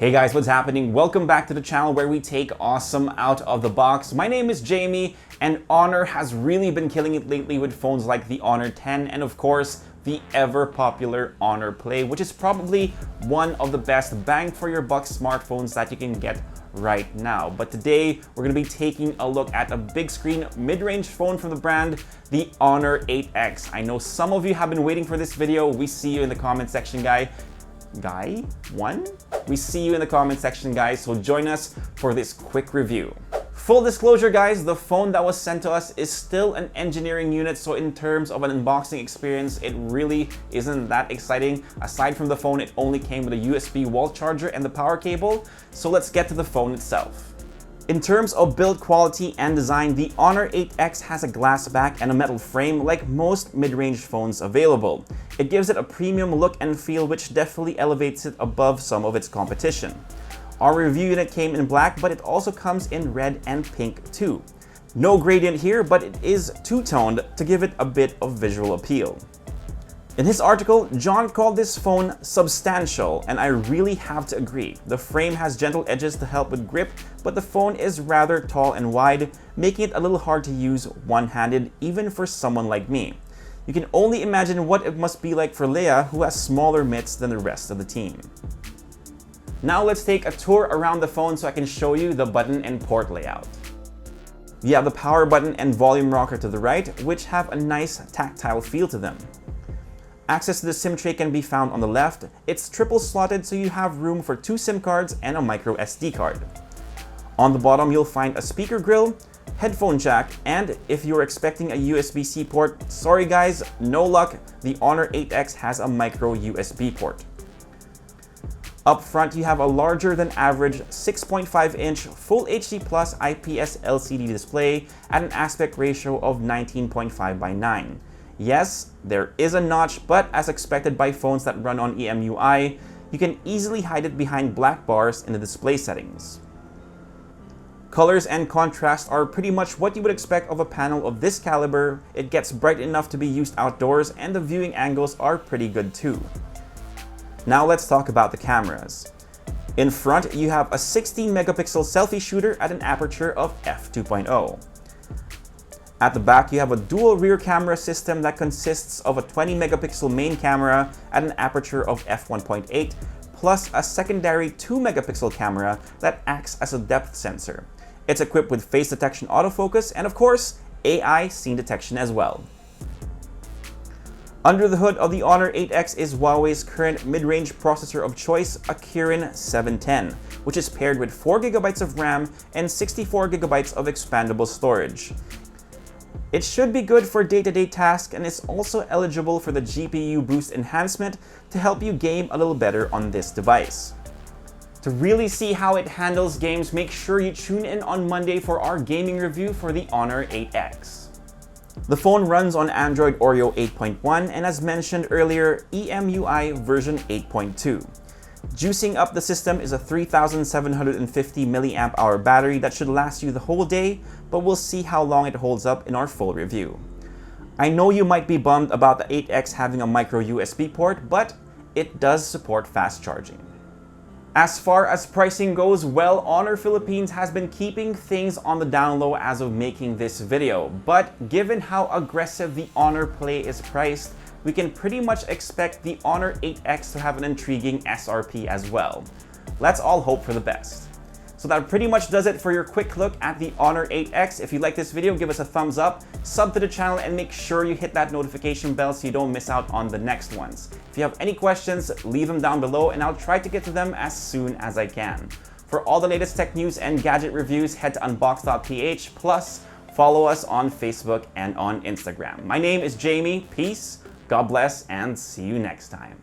Hey guys, what's happening? Welcome back to the channel where we take awesome out of the box. My name is Jamie, and Honor has really been killing it lately with phones like the Honor 10 and of course, the ever popular Honor Play, which is probably one of the best bang for your buck smartphones that you can get right now. But today, we're going to be taking a look at a big screen mid-range phone from the brand, the Honor 8X. I know some of you have been waiting for this video. We see you in the comment section, We see you in the comment section, guys, so join us for this quick review. Full disclosure, guys, the phone that was sent to us is still an engineering unit, so in terms of an unboxing experience, it really isn't that exciting. Aside from the phone, it only came with a USB wall charger and the power cable, so let's get to the phone itself. In terms of build quality and design, the Honor 8X has a glass back and a metal frame like most mid-range phones available. It gives it a premium look and feel which definitely elevates it above some of its competition. Our review unit came in black, but it also comes in red and pink too. No gradient here, but it is two-toned to give it a bit of visual appeal. In his article, John called this phone substantial, and I really have to agree. The frame has gentle edges to help with grip, but the phone is rather tall and wide, making it a little hard to use one-handed, even for someone like me. You can only imagine what it must be like for Leia, who has smaller mitts than the rest of the team. Now let's take a tour around the phone so I can show you the button and port layout. You have the power button and volume rocker to the right, which have a nice tactile feel to them. Access to the SIM tray can be found on the left. It's triple slotted, so you have room for 2 SIM cards and a micro SD card. On the bottom, you'll find a speaker grill, headphone jack, and if you're expecting a USB-C port, sorry guys, no luck, the Honor 8X has a micro USB port. Up front, you have a larger than average 6.5-inch Full HD Plus IPS LCD display at an aspect ratio of 19.5 by 9. Yes, there is a notch, but as expected by phones that run on EMUI, you can easily hide it behind black bars in the display settings. Colors and contrast are pretty much what you would expect of a panel of this caliber. It gets bright enough to be used outdoors, and the viewing angles are pretty good too. Now let's talk about the cameras. In front, you have a 16-megapixel selfie shooter at an aperture of f2.0. At the back, you have a dual rear camera system that consists of a 20-megapixel main camera at an aperture of f1.8, plus a secondary 2-megapixel camera that acts as a depth sensor. It's equipped with face detection autofocus and, of course, AI scene detection as well. Under the hood of the Honor 8X is Huawei's current mid-range processor of choice, a Kirin 710, which is paired with 4GB of RAM and 64GB of expandable storage. It should be good for day-to-day tasks and is also eligible for the GPU boost enhancement to help you game a little better on this device. To really see how it handles games, make sure you tune in on Monday for our gaming review for the Honor 8X. The phone runs on Android Oreo 8.1 and, as mentioned earlier, EMUI version 8.2. Juicing up the system is a 3,750 mAh battery that should last you the whole day, but we'll see how long it holds up in our full review. I know you might be bummed about the 8X having a micro USB port, but it does support fast charging. As far as pricing goes, well, Honor Philippines has been keeping things on the down low as of making this video, but given how aggressive the Honor Play is priced, we can pretty much expect the Honor 8X to have an intriguing SRP as well. Let's all hope for the best. So that pretty much does it for your quick look at the Honor 8X. If you like this video, give us a thumbs up, sub to the channel, and make sure you hit that notification bell so you don't miss out on the next ones. If you have any questions, leave them down below and I'll try to get to them as soon as I can. For all the latest tech news and gadget reviews, head to unbox.ph, plus follow us on Facebook and on Instagram. My name is Jamie. Peace, God bless, and see you next time.